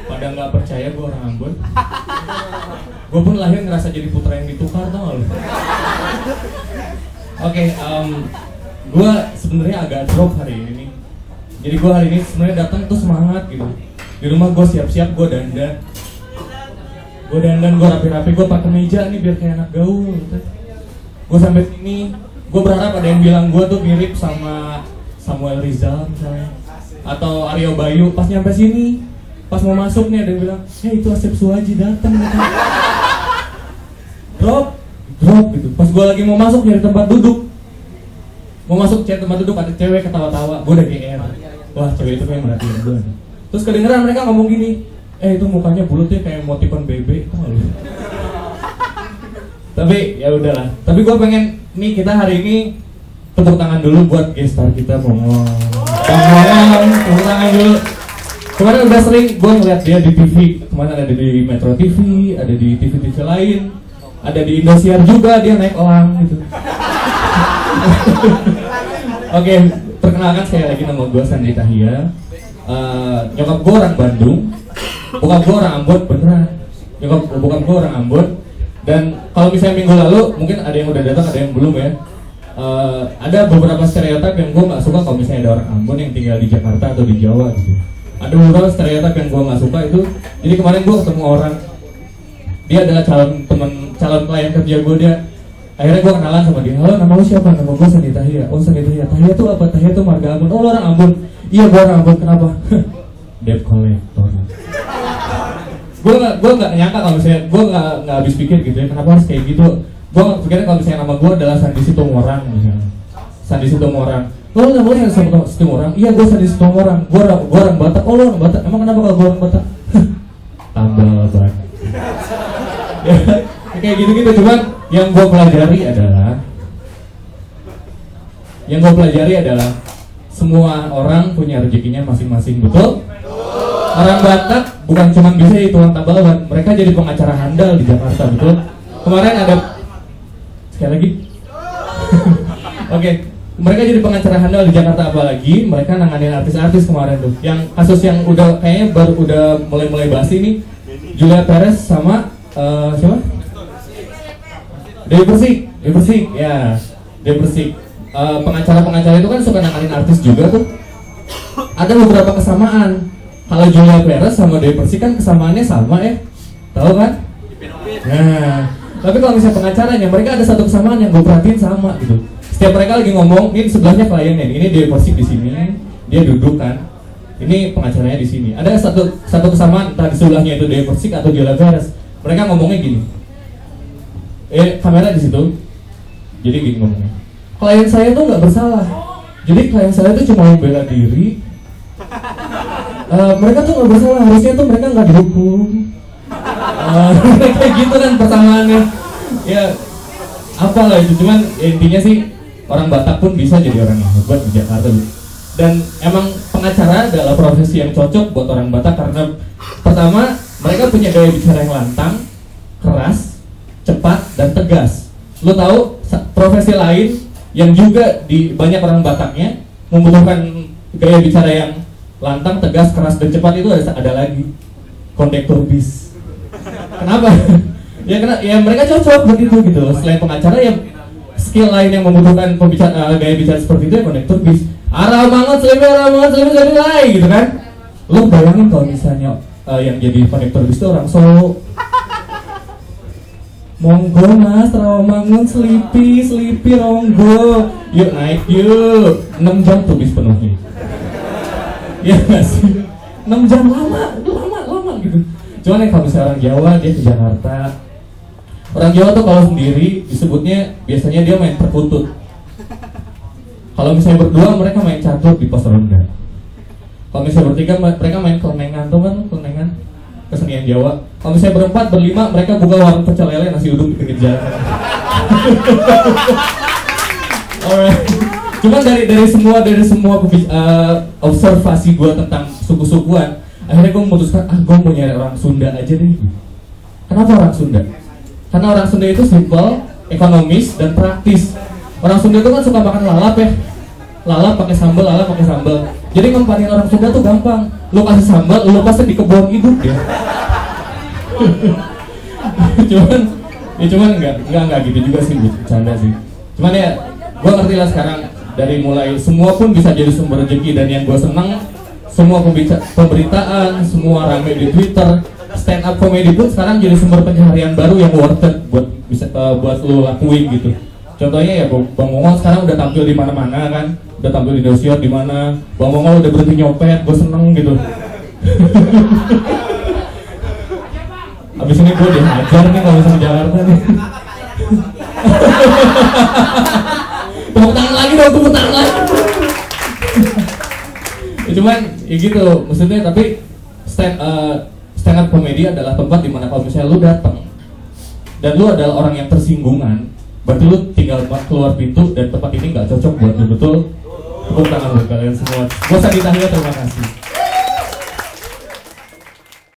Pada nggak percaya gue orang Ambon. Gue pun lahir ngerasa jadi putra yang ditukar, tau gak lu? Oke, gue sebenarnya agak drop hari ini nih. Jadi gue hari ini sebenarnya datang tuh semangat gitu. Di rumah gue siap-siap, gue dandan, gue rapi-rapi, gue pakai meja nih biar kayak anak gaul gitu. Gue sampai sini, gue berharap ada yang bilang gue tuh mirip sama Samuel Rizal misalnya, atau Aryo Bayu. Pas nyampe sini, pas mau masuk nih ada yang bilang, itu Asep Suwaji datang gitu. Drop gitu. Pas gue lagi mau masuk nyari tempat duduk, cari tempat duduk, ada cewek ketawa-tawa, gue udah GR. Wah, cewek itu kayak merhatiin gue. Terus kedengeran mereka ngomong gini, itu mukanya bulutnya kayak motifan bebek, tau gak lu? Tapi ya udahlah. Tapi gue pengen nih kita hari ini tepuk tangan dulu buat guest star kita, Mongol. Tepuk tangan dulu. Kemarin udah sering gue ngeliat dia di TV. Kemarin ada di Metro TV, ada di TV-TV lain, ada di Indosiar juga dia naik elang gitu. Oke, perkenalkan sekali lagi, nama gue Sandi Tahia. Nyokap gue orang Bandung, bokap gue orang Ambon, beneran. Bokap gue orang Ambon. Dan kalau misalnya minggu lalu, mungkin ada yang udah datang, ada yang belum ya. Ada beberapa stereotip yang gue nggak suka kalau misalnya ada orang Ambon yang tinggal di Jakarta atau di Jawa gitu. Ada beberapa stereotip yang gue nggak suka itu. Jadi kemarin gue ketemu orang, dia adalah calon klien kerja gue. Dia akhirnya gue kenalan sama dia. Halo, nama lu siapa? Nama gue Sandi Tahia. Oh, Sandi Tahia. Tahia tuh apa? Tahia tuh marga Ambon. Oh, lu orang Ambon? Iya, gue orang Ambon. Kenapa? Debt collector. Gue nggak nyangka kalau misalnya gue nggak habis pikir gitu ya, kenapa harus kayak gitu. Gue pikirnya kalau misalnya nama gue adalah Sandi Situmorang misalnya. Sandi Situmorang. Oh, namanya Sandi Situmorang? Iya, gue Sandi Situmorang. Gue orang Batak. Oh, lu orang Batak. Emang kenapa kalau gue orang Batak? Tambal banget. Ya, kayak gitu-gitu. Cuman yang gue pelajari adalah semua orang punya rezekinya masing-masing, betul? Orang Batak bukan cuma bisa jadi tukang tambal ban, mereka jadi pengacara handal di Jakarta, betul? Kemarin ada sekali lagi. Oke, mereka jadi pengacara handal di Jakarta, apalagi mereka nanganin artis-artis kemarin tuh. Yang kasus yang udah kayaknya udah mulai bahas ini, Julia Perez sama siapa? Dewi Persik, ya. Dewi Persik. Pengacara itu kan suka nanganin artis juga tuh. Ada beberapa kesamaan. Kalau Julia Perez sama Dewi Persik kan kesamaannya sama ya, tahu kan? Nah, tapi kalau misalnya pengacaranya, mereka ada satu kesamaan yang gue perhatiin sama gitu. Setiap mereka lagi ngomong, ini sebelahnya kliennya, ini Dewi Persik di sini, dia duduk kan. Ini pengacaranya di sini. Ada satu kesamaan, entah di sebelahnya itu Dewi Persik atau Julia Perez. Mereka ngomongnya gini. Kamera di situ. Jadi gini ngomongnya. Klien saya tuh nggak bersalah. Jadi klien saya tuh cuma membela diri. Mereka tuh nggak bersalah, harusnya tuh mereka nggak dihukum. Kayak gitu kan persamaannya. Ya, apalah itu. Cuman intinya sih orang Batak pun bisa jadi orang yang hebat di Jakarta. Dan emang pengacara adalah profesi yang cocok buat orang Batak karena pertama mereka punya gaya bicara yang lantang, keras, cepat dan tegas. Lo tahu profesi lain yang juga di banyak orang Bataknya membutuhkan gaya bicara yang lantang, tegas, keras dan cepat itu ada lagi kondektur bis. Kenapa? Ya mereka cocok begitu gitu. Selain pengacara ya skill lain yang membutuhkan gaya bicara seperti itu ya kondektur bis. Arah banget, selebih lagi gitu kan. Lo bayangin kalau misalnya yang jadi kondektur bis itu orang Solo. Monggo mas, Rawamangun, Selipi, Ronggo. Yuk naik yuk. 6 jam tuh bis penuhnya. Ya nggak sih? 6 jam lama gitu. Cuman kalau misalnya orang Jawa dia ke Jakarta. Orang Jawa tuh kalau sendiri disebutnya biasanya dia main perkutut. Kalau misalnya berdua mereka main catur di pos ronda. Kalau misalnya bertiga mereka main kelenengan, tuh kan kelenengan kesenian Jawa. Kalau misalnya berempat, berlima mereka buka warung pecel lele nasi uduk di pinggir jalan. Alright. Cuman dari semua observasi gue tentang suku-sukuan, akhirnya gue memutuskan gue mau nyari orang Sunda aja deh. Kenapa orang Sunda? Karena orang Sunda itu simple, ekonomis dan praktis. Orang Sunda itu kan suka makan lalap ya, lalap pakai sambal. Jadi ngempanin orang Sunda tuh gampang. Lu kasih sambal, lu pasti di kebun hidup dia. cuman enggak gitu juga sih, bercanda sih. Cuman ya, gua ngerti lah sekarang dari mulai semua pun bisa jadi sumber rezeki, dan yang gua senang semua pemberitaan, semua rame di Twitter, stand up comedy pun sekarang jadi sumber pencaharian baru yang worth it buat bisa buat lu lakuin gitu. Contohnya ya Bang Mongol sekarang udah tampil di mana-mana kan, udah tampil di Indosiar di mana. Bang Mongol udah berhenti nyopet, gue seneng gitu. Abis ini gue dihajar nih kalau misalnya di Jakarta nih. Tepuk tangan lagi dong, tepuk tangan lagi. Cuman ya gitu, maksudnya tapi stand up comedy adalah tempat dimana kalau misalnya lu datang dan lu adalah orang yang tersinggungan, berarti lu tinggal keluar pintu dan tempat ini nggak cocok buat lu, betul? Tepuk tangan buat kalian semua. Gua Sandi Tahlia, terima kasih.